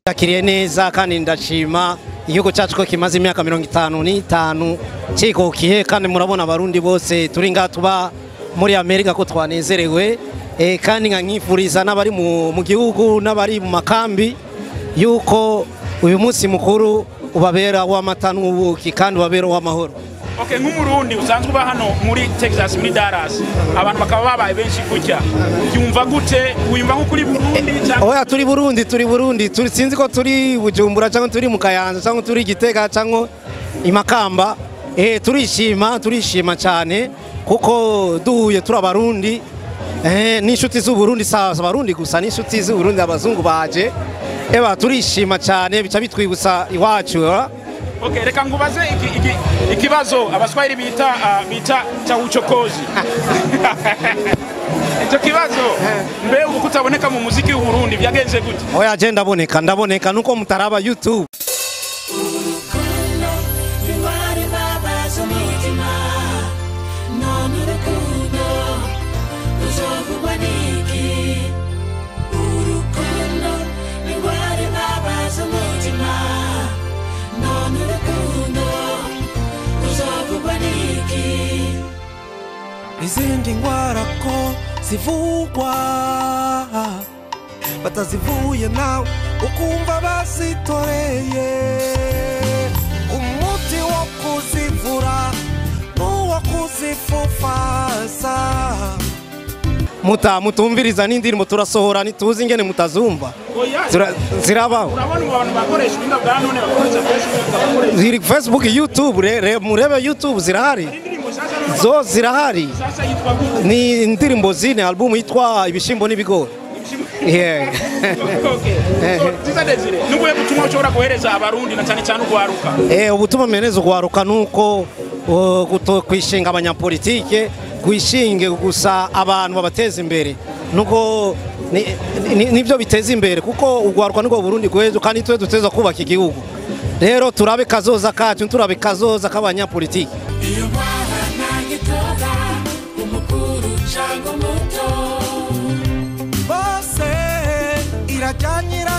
Yakiriye neza kandi ndashima igihugu cyacu ko kimaze imyaka 55 kikukiye kandi murabona abarundi bose turi nga tuba muri Amerika ko twanezerewe kandi nkifuriza n'abari mu gihugu n'abari mu makambi yuko uyu munsi mukuru ubabera w'amata n'ubuki kandi ubabera w'amahoro. Okay, nk'umurundi usanzwe uba hano muri Texas muri Dallas abantu bakaba babaye benshi kujya yumva gute wimva nko kuri Burundi cyangwa oya turi Burundi turi sinzi ko turi Bujumbura cyangwa turi mu Kayanza cyangwa turi Gitega cyangwa Imakamba turishima cyane kuko duhuye turi abarundi n'inshuti z'u Burundi sasa abarundi gusa n'inshuti z'u Burundi abazungu baje turishima cyane bica bitwibutsa iwacu. Okay, reka ngubaze ikibazo abaswahili bita cha uchokozi. Icyo kibazo mbe ukutaboneka mu muziki w'u Burundi byagenze gute? Oya je ndaboneka nuko mutaraba YouTube. Izindi ngwara ko zivugwa batazivuye nawe ukumva basitoreye umuti wo kuzivura n'uwo kuzifufasa mutumviriza n'indirimbo turasohora nituzi ingene mutazumva zirabaho. Urabona abantu bakoresha ibintu bwa none bakoresha Facebook YouTube murebe YouTube zirahari zo zirahari ni indirimbo zine album yitwa ibishimbo n'ibigori. Yeah. Nubuye butumwa ushobora kohereza abarundi na cyane cyane ugwaruka. Ubutumwa menezo ugwaruka nuko kwishinga abanyapolitike kwishinge gusa abantu babateza imbere nuko nibyo biteza imbere kuko ugwaruka niko Burundi gwejo kandi twe duteza kubaka igihugu. Rero turabe kazoza kacu turabe kazoza k'abanyapolitike. Bose irajyanyira